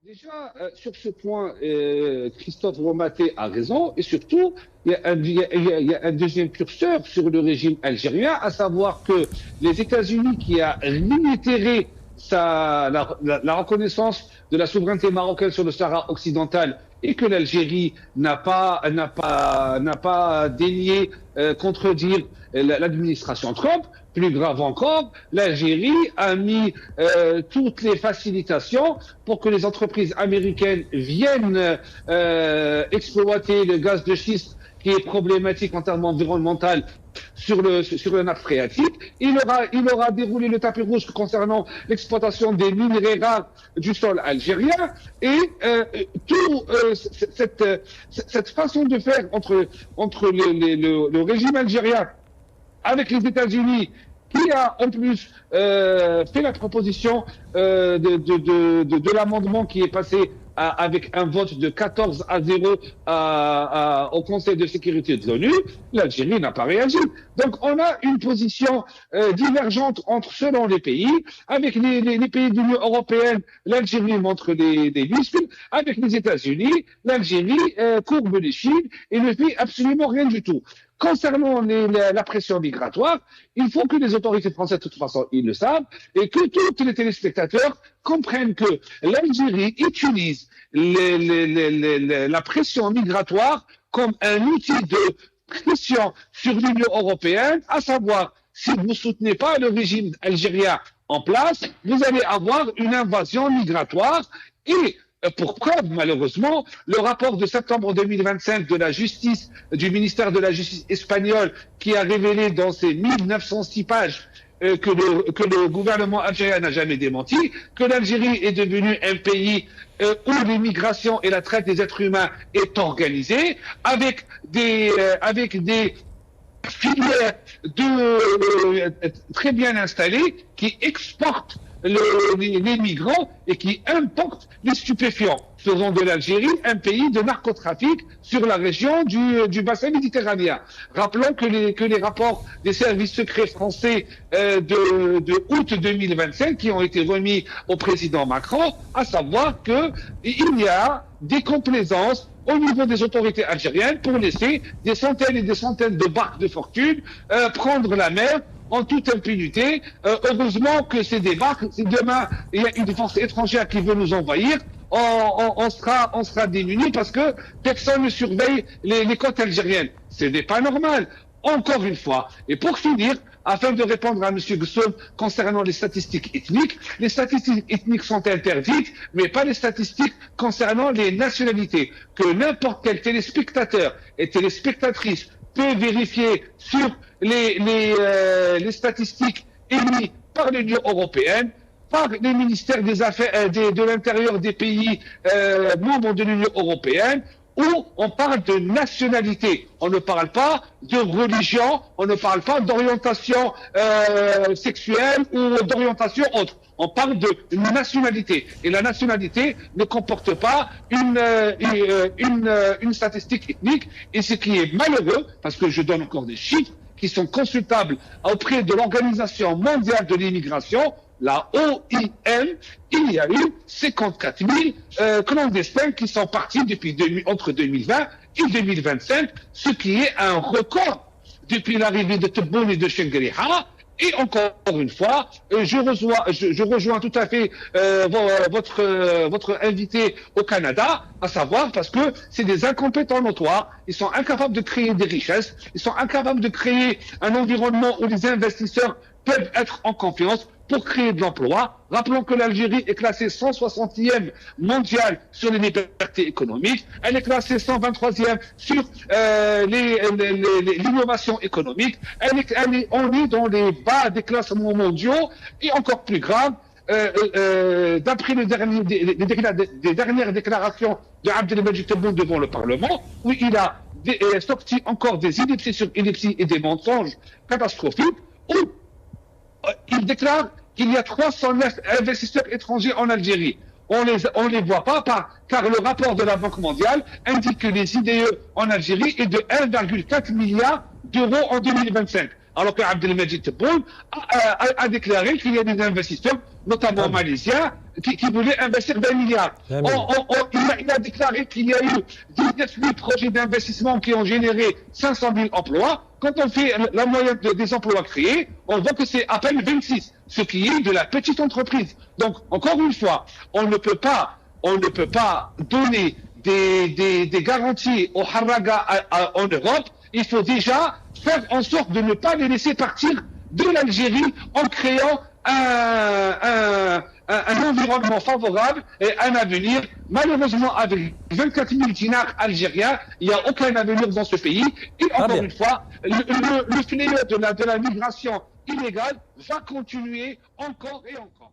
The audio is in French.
Déjà, sur ce point, Christophe Romaté a raison, et surtout, il y a un deuxième curseur sur le régime algérien, à savoir que les États-Unis, qui a réitéré la reconnaissance de la souveraineté marocaine sur le Sahara occidental, et que l'Algérie n'a pas daigné contredire l'administration Trump. Plus grave encore, l'Algérie a mis toutes les facilitations pour que les entreprises américaines viennent exploiter le gaz de schiste qui est problématique en termes environnementaux sur le nappe phréatique. Il aura déroulé le tapis rouge concernant l'exploitation des minerais rares du sol algérien et cette façon de faire entre le régime algérien avec les États-Unis, qui a en plus fait la proposition de l'amendement qui est passé avec un vote de 14-0 au Conseil de sécurité de l'ONU, l'Algérie n'a pas réagi. Donc on a une position divergente selon les pays. Avec les pays de l'Union européenne, l'Algérie montre des muscles. Avec les États-Unis, l'Algérie courbe les chines et ne fait absolument rien du tout. Concernant la pression migratoire, il faut que les autorités françaises, de toute façon, ils le savent, et que tous les téléspectateurs comprennent que l'Algérie utilise la pression migratoire comme un outil de pression sur l'Union européenne, à savoir, si vous ne soutenez pas le régime algérien en place, vous allez avoir une invasion migratoire et pour preuve, malheureusement, le rapport de septembre 2025 de la justice, du ministère de la Justice espagnol, qui a révélé dans ses 1906 pages que le gouvernement algérien n'a jamais démenti, que l'Algérie est devenue un pays où l'immigration et la traite des êtres humains est organisée, avec des filières très bien installées qui exportent les migrants et qui importent les stupéfiants, faisant de l'Algérie un pays de narcotrafic sur la région du bassin méditerranéen. Rappelons que les rapports des services secrets français de août 2025 qui ont été remis au président Macron, à savoir qu'il y a des complaisances au niveau des autorités algériennes pour laisser des centaines et des centaines de barques de fortune prendre la mer en toute impunité. Heureusement que c'est des barques. Si demain il y a une force étrangère qui veut nous envahir, on sera démunis parce que personne ne surveille les côtes algériennes. Ce n'est pas normal. Encore une fois. Et pour finir, afin de répondre à M. Gussoum concernant les statistiques ethniques sont interdites, mais pas les statistiques concernant les nationalités. Que n'importe quel téléspectateur et téléspectatrice peut vérifier sur les statistiques émises par l'Union européenne, par les ministères des Affaires de l'intérieur des pays membres de l'Union européenne, où on parle de nationalité. On ne parle pas de religion, on ne parle pas d'orientation sexuelle ou d'orientation autre. On parle de nationalité. Et la nationalité ne comporte pas une statistique ethnique. Et ce qui est malheureux, parce que je donne encore des chiffres qui sont consultables auprès de l'Organisation mondiale de l'immigration, la OIM, il y a eu 54 000 clandestins qui sont partis entre 2020 et 2025, ce qui est un record depuis l'arrivée de Tebboune et de Chengueriha. Et encore une fois, je rejoins tout à fait votre invité au Canada, à savoir parce que c'est des incompétents notoires, ils sont incapables de créer des richesses, ils sont incapables de créer un environnement où les investisseurs peuvent être en confiance pour créer de l'emploi. Rappelons que l'Algérie est classée 160e mondiale sur les libertés économiques. Elle est classée 123e sur l'innovation économique. On est dans les bas des classements mondiaux. Et encore plus grave, d'après les dernières déclarations de Abdelmajid Tebboune devant le Parlement, où il a sorti encore des ellipses sur ellipses et des mensonges catastrophiques, où il déclare qu'il y a 309 investisseurs étrangers en Algérie. On les voit pas car le rapport de la Banque mondiale indique que les IDE en Algérie est de 1,4 milliard d'euros en 2025. alors que Abdelmajid Tebboune a déclaré qu'il y a des investisseurs, notamment malaisiens, qui voulaient investir 20 milliards. Il a déclaré qu'il y a eu 19 000 projets d'investissement qui ont généré 500 000 emplois. Quand on fait la moyenne des emplois créés, on voit que c'est à peine 26, ce qui est de la petite entreprise. Donc, encore une fois, on ne peut pas donner des garanties au Harraga en Europe. Il faut déjà faire en sorte de ne pas les laisser partir de l'Algérie en créant un environnement favorable et un avenir. Malheureusement, avec 24 000 dinars algériens, il n'y a aucun avenir dans ce pays. Et encore une fois, le fléau de la migration illégale va continuer encore et encore.